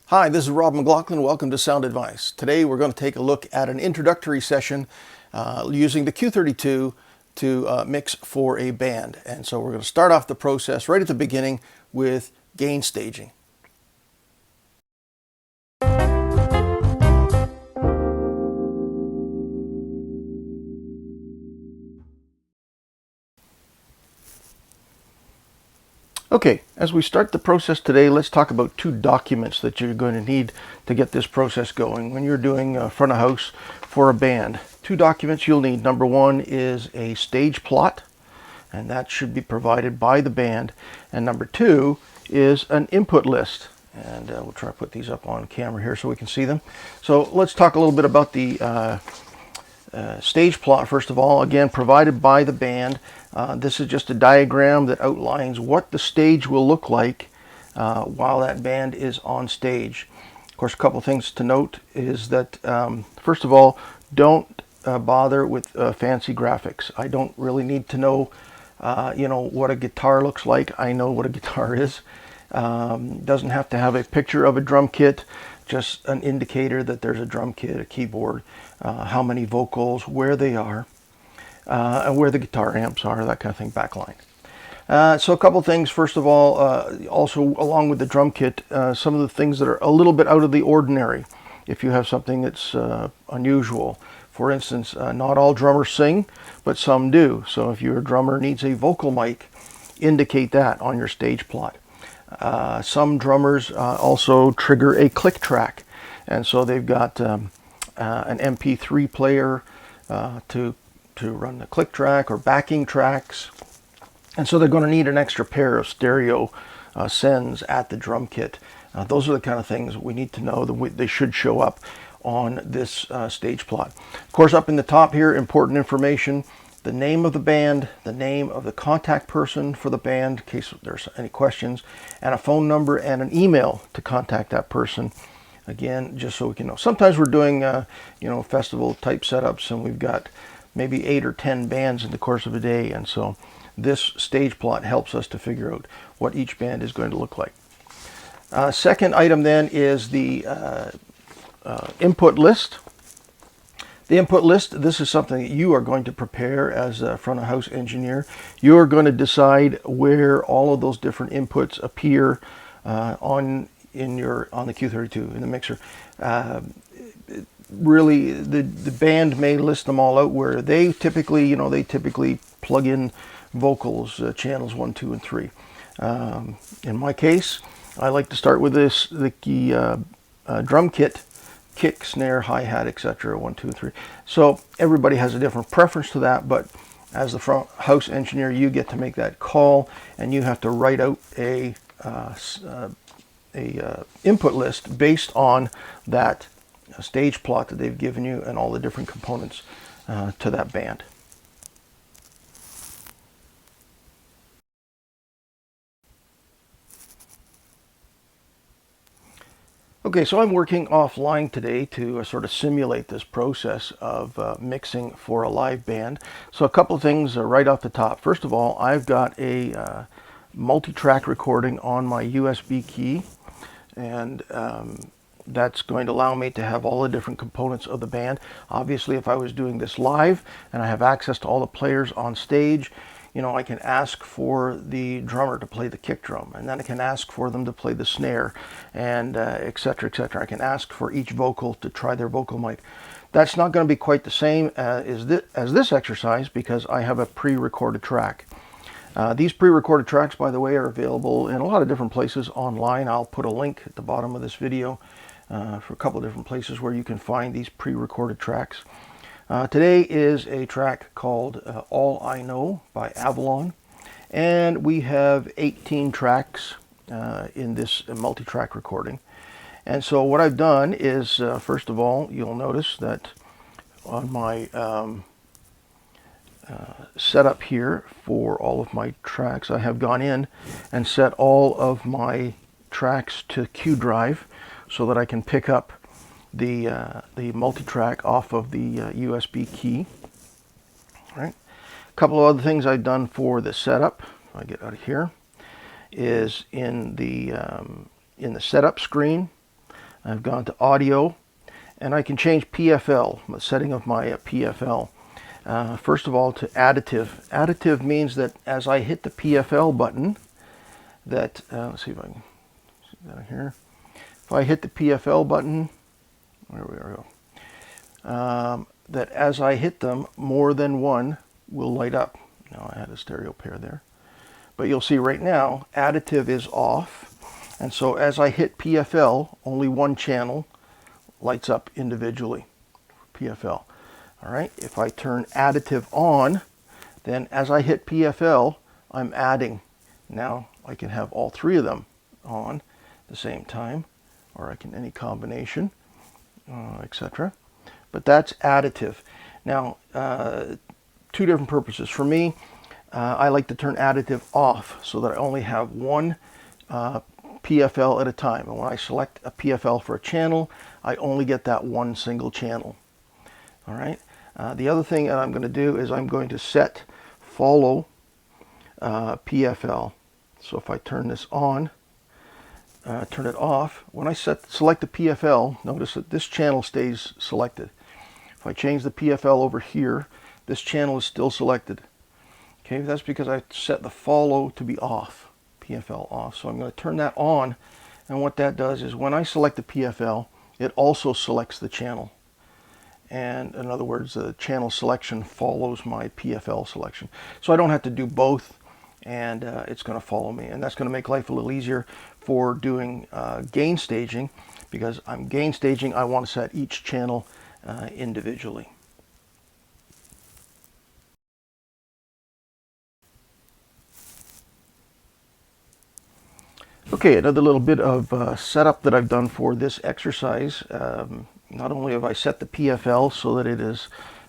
Hi, this is Rob McLaughlin. Welcome to Sound Advice. Today we're going to take a look at an introductory session using the Q32 to mix for a band. And so we're going to start off the process right at the beginning with gain staging. Okay, as we start the process today, let's talk about two documents that you're going to need to get this process going when you're doing front of house for a band. Two documents you'll need. Number one is a stage plot, and that should be provided by the band. And number two is an input list. And we'll try to put these up on camera here so we can see them. So let's talk a little bit about the stage plot first of all, again provided by the band. This is just a diagram that outlines what the stage will look like while that band is on stage. Of course, a couple things to note is that first of all, don't bother with fancy graphics. I don't really need to know what a guitar looks like. I know what a guitar is. Doesn't have to have a picture of a drum kit, just an indicator that there's a drum kit, a keyboard, how many vocals, where they are, and where the guitar amps are, that kind of thing, backline. So a couple things. First of all, also along with the drum kit, some of the things that are a little bit out of the ordinary. If you have something that's unusual, for instance, not all drummers sing, but some do. So if your drummer needs a vocal mic, indicate that on your stage plot. Some drummers also trigger a click track, and so they've got an MP3 player to run the click track or backing tracks, and so they're going to need an extra pair of stereo sends at the drum kit. Those are the kind of things we need to know that they should show up on this stage plot. Of course, up in the top here, important information: the name of the band, the name of the contact person for the band in case there's any questions, and a phone number and an email to contact that person. Again, just so we can know. Sometimes we're doing festival type setups and we've got maybe 8 or 10 bands in the course of a day, and so this stage plot helps us to figure out what each band is going to look like. Second item then is the input list. The input list, this is something that you are going to prepare as a front of house engineer. You're going to decide where all of those different inputs appear on the Q32 in the mixer. Really, the band may list them all out where they typically plug in vocals, channels 1, 2, and 3. In my case, I like to start with the drum kit. Kick, snare, hi-hat, etc. 1, 2, 3. So everybody has a different preference to that, but as the front house engineer, you get to make that call, and you have to write out a input list based on that stage plot that they've given you and all the different components to that band. Okay, so I'm working offline today to sort of simulate this process of mixing for a live band. So a couple of things right off the top. First of all, I've got a multi-track recording on my USB key, and that's going to allow me to have all the different components of the band. Obviously, if I was doing this live and I have access to all the players on stage, I can ask for the drummer to play the kick drum, and then I can ask for them to play the snare, and etc., etc. I can ask for each vocal to try their vocal mic. That's not going to be quite the same as this exercise because I have a pre-recorded track. These pre-recorded tracks, by the way, are available in a lot of different places online. I'll put a link at the bottom of this video for a couple of different places where you can find these pre-recorded tracks. Today is a track called All I Know by Avalon, and we have 18 tracks in this multi-track recording. And so what I've done is, first of all, you'll notice that on my setup here for all of my tracks, I have gone in and set all of my tracks to Q drive so that I can pick up the multi-track off of the USB key. All right. A couple of other things I've done for the setup, if I get out of here, is in the setup screen, I've gone to audio, and I can change PFL, the setting of my PFL. First of all, to additive. Additive means that as I hit the PFL button, that, let's see if I can see that here. If I hit the PFL button, there we go, that as I hit them, more than one will light up. Now I had a stereo pair there. But you'll see right now, additive is off. And so as I hit PFL, only one channel lights up individually, PFL. All right, if I turn additive on, then as I hit PFL, I'm adding. Now I can have all three of them on at the same time, or I can any combination, etc. But that's additive. Now, two different purposes. For me, I like to turn additive off so that I only have one PFL at a time. And when I select a PFL for a channel, I only get that one single channel. All right. The other thing that I'm going to do is I'm going to set follow PFL. So if I turn this on, turn it off, when I select the PFL, notice that this channel stays selected. If I change the PFL over here, this channel is still selected. Okay, that's because I set the follow to be off, PFL off. So I'm going to turn that on, and what that does is when I select the PFL, it also selects the channel. And in other words, the channel selection follows my PFL selection. So I don't have to do both, and it's going to follow me. And that's going to make life a little easier for doing gain staging, because I'm gain staging, I want to set each channel individually. Okay, another little bit of setup that I've done for this exercise. Not only have I set the PFL so that it is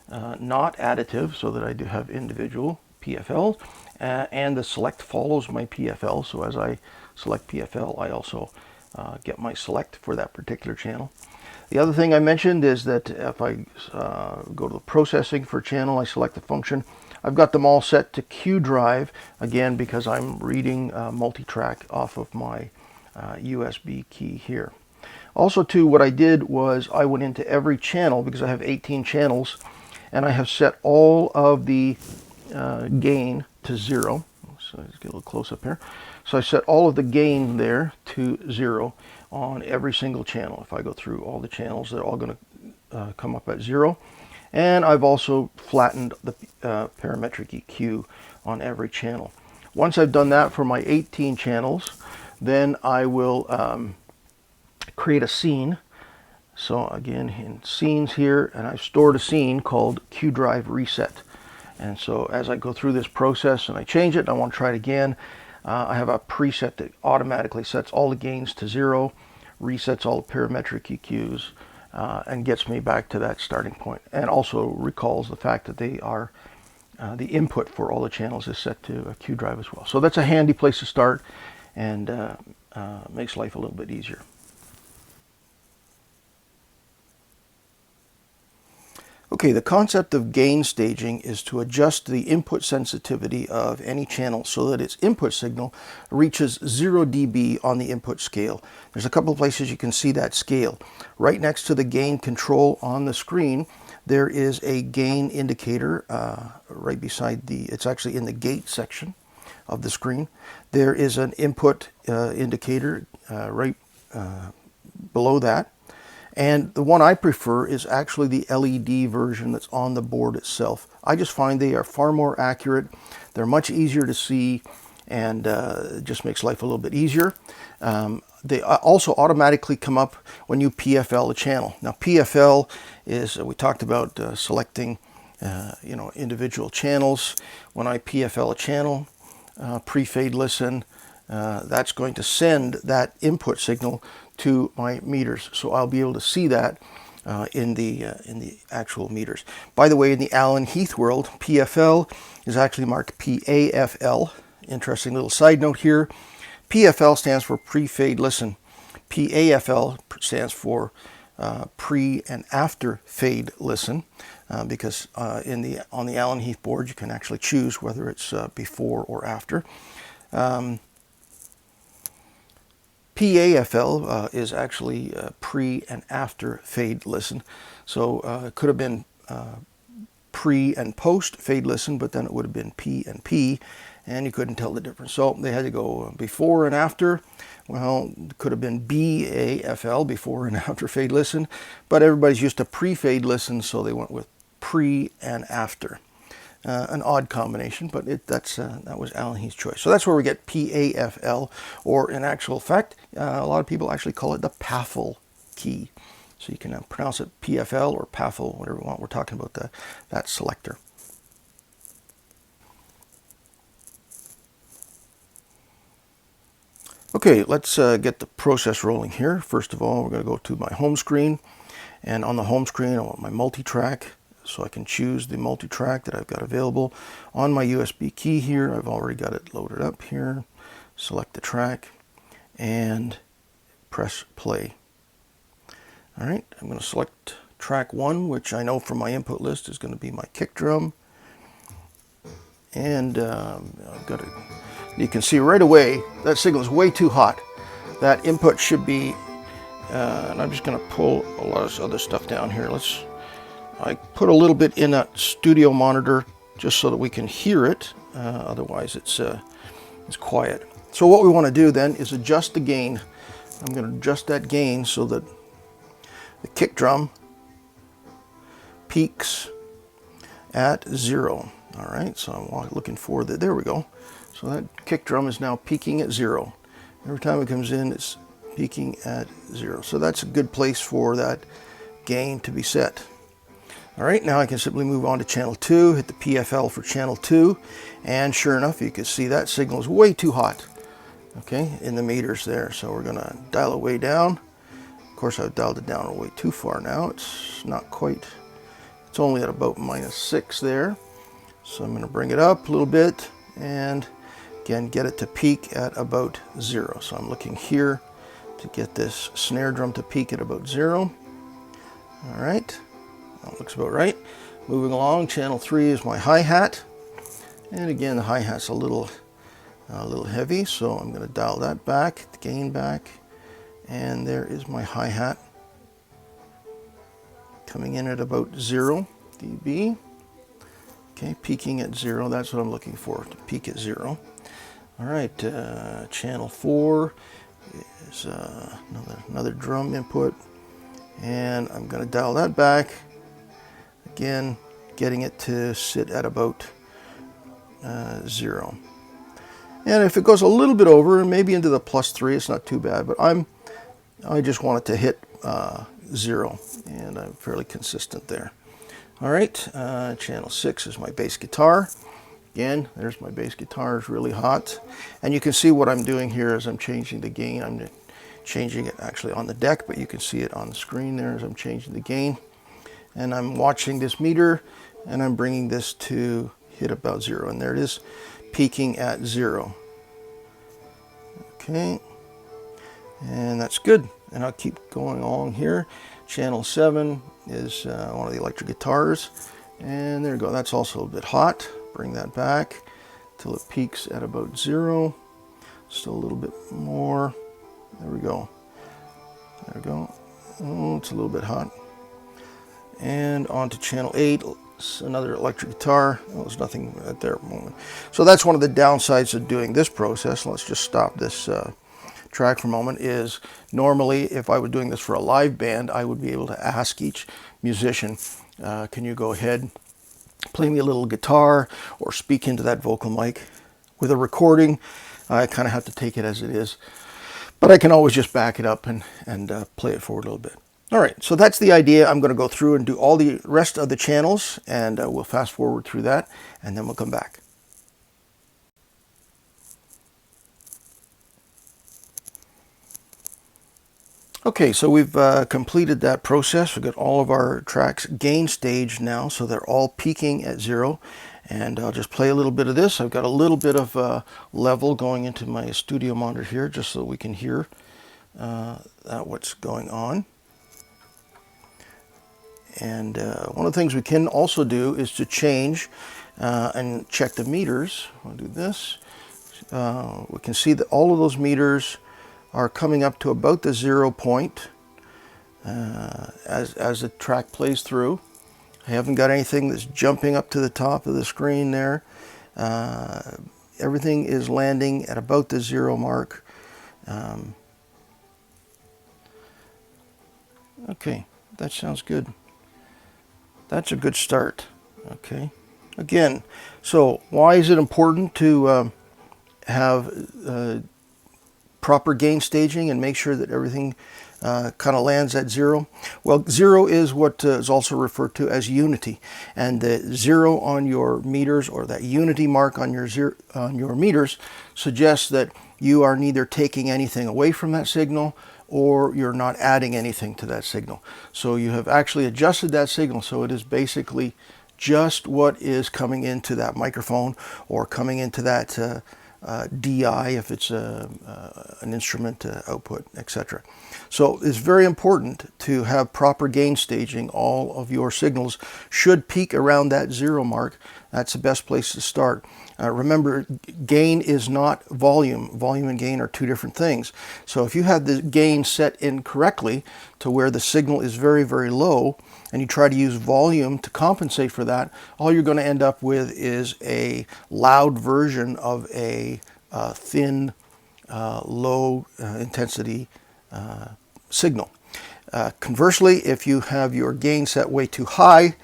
not additive, so that I do have individual PFL, and the select follows my PFL. So as I select PFL, I also get my select for that particular channel. The other thing I mentioned is that if I go to the processing for channel, I select the function. I've got them all set to Q drive, again, because I'm reading multitrack off of my USB key here. Also, too, what I did was I went into every channel, because I have 18 channels, and I have set all of the gain to 0. So let's get a little close up here. So I set all of the gain there to 0 on every single channel. If I go through all the channels, they're all going to come up at 0. And I've also flattened the parametric EQ on every channel. Once I've done that for my 18 channels, then I will create a scene. So again, in scenes here, and I've stored a scene called Q drive reset. And so as I go through this process and I change it, and I want to try it again, I have a preset that automatically sets all the gains to 0, resets all the parametric EQs, and gets me back to that starting point, and also recalls the fact that they are the input for all the channels is set to a Q drive as well. So that's a handy place to start, and makes life a little bit easier. Okay, the concept of gain staging is to adjust the input sensitivity of any channel so that its input signal reaches 0 dB on the input scale. There's a couple of places you can see that scale. Right next to the gain control on the screen, there is a gain indicator right beside it's actually in the gate section of the screen. There is an input indicator right below that. And the one I prefer is actually the LED version that's on the board itself. I just find they are far more accurate. They're much easier to see, and it just makes life a little bit easier. They also automatically come up when you PFL a channel. Now PFL is, we talked about selecting individual channels. When I PFL a channel, pre-fade listen, that's going to send that input signal to my meters, so I'll be able to see that in the actual meters. By the way, in the Alan Heath world, PFL is actually marked PAFL. Interesting little side note here. PFL stands for pre-fade listen. PAFL stands for pre and after fade listen, because on the Alan Heath board you can actually choose whether it's before or after. PAFL is actually pre and after fade listen. So it could have been pre and post fade listen, but then it would have been P and P, and you couldn't tell the difference. So they had to go before and after. Well, it could have been BAFL, before and after fade listen, but everybody's used to pre-fade listen, so they went with pre and after. An odd combination, but that was Alan Heath's choice. So that's where we get PAFL, or in actual fact, a lot of people actually call it the PAFL key. So you can pronounce it PFL or PAFL, whatever you want. We're talking about that selector. Okay, let's get the process rolling here. First of all, we're going to go to my home screen, and on the home screen I want my multi-track, so I can choose the multi-track that I've got available on my USB key here. I've already got it loaded up here. Select the track and press play. All right, I'm going to select track 1, which I know from my input list is going to be my kick drum. And I've got it. You can see right away that signal is way too hot. That input should be, and I'm just going to pull a lot of other stuff down here. I put a little bit in that studio monitor just so that we can hear it. Otherwise, it's quiet. So what we want to do then is adjust the gain. I'm going to adjust that gain so that the kick drum peaks at 0. All right, so I'm looking for there we go. So that kick drum is now peaking at 0. Every time it comes in, it's peaking at 0. So that's a good place for that gain to be set. All right, now I can simply move on to channel 2, hit the PFL for channel 2, and sure enough, you can see that signal is way too hot, okay, in the meters there. So we're going to dial it way down. Of course, I've dialed it down way too far now. It's not quite, it's only at about -6 there. So I'm going to bring it up a little bit and again get it to peak at about 0. So I'm looking here to get this snare drum to peak at about 0. All right. That looks about right. Moving along, channel 3 is my hi-hat, and again the hi-hat's a little heavy, so I'm going to dial that back, the gain back, and there is my hi-hat coming in at about 0 dB. Okay, peaking at 0. That's what I'm looking for, to peak at 0. All right, channel 4 is another drum input, and I'm going to dial that back. Again, getting it to sit at about 0. And if it goes a little bit over, maybe into the +3, it's not too bad, but I just want it to hit 0, and I'm fairly consistent there. All right, channel 6 is my bass guitar. Again, there's my bass guitar, it's really hot. And you can see what I'm doing here as I'm changing the gain. I'm changing it actually on the deck, but you can see it on the screen there as I'm changing the gain. And I'm watching this meter, and I'm bringing this to hit about 0, and there it is, peaking at 0. Okay, and that's good, and I'll keep going along here. Channel 7 is one of the electric guitars, and there you go, that's also a bit hot. Bring that back till it peaks at about 0. Still a little bit more. There we go. There we go. Oh, it's a little bit hot. And on to channel 8, another electric guitar. Well, there's nothing at there at the moment. So that's one of the downsides of doing this process. Let's just stop this track for a moment. Is normally, if I were doing this for a live band, I would be able to ask each musician, can you go ahead, play me a little guitar, or speak into that vocal mic. With a recording, I kind of have to take it as it is. But I can always just back it up and play it forward a little bit. All right, so that's the idea. I'm going to go through and do all the rest of the channels, and we'll fast forward through that, and then we'll come back. Okay, so we've completed that process. We've got all of our tracks gain staged now, so they're all peaking at 0. And I'll just play a little bit of this. I've got a little bit of level going into my studio monitor here, just so we can hear what's going on. And one of the things we can also do is to change and check the meters. I'll do this. We can see that all of those meters are coming up to about the 0 point as the track plays through. I haven't got anything that's jumping up to the top of the screen there. Everything is landing at about the 0 mark. Okay, that sounds good. That's a good start. Okay. Again, so why is it important to have proper gain staging and make sure that everything kind of lands at 0? Well, 0 is what is also referred to as unity, and the 0 on your meters, or that unity mark on your meters, suggests that you are neither taking anything away from that signal or you're not adding anything to that signal. So you have actually adjusted that signal, so it is basically just what is coming into that microphone or coming into that DI if it's an instrument output, etc. So it's very important to have proper gain staging. All of your signals should peak around that 0 mark. That's the best place to start. Remember, gain is not volume. Volume and gain are two different things. So if you have the gain set incorrectly to where the signal is very, very low, and you try to use volume to compensate for that, all you're going to end up with is a loud version of a thin, low intensity signal. Conversely, if you have your gain set way too high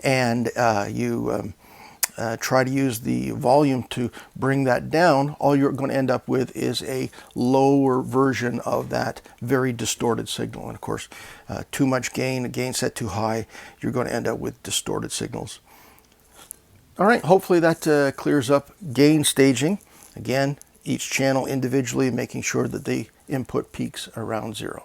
and you try to use the volume to bring that down, all you're going to end up with is a lower version of that very distorted signal. And of course, too much gain, a gain set too high, you're going to end up with distorted signals. All right, hopefully that clears up gain staging. Again, each channel individually, making sure that the input peaks around 0.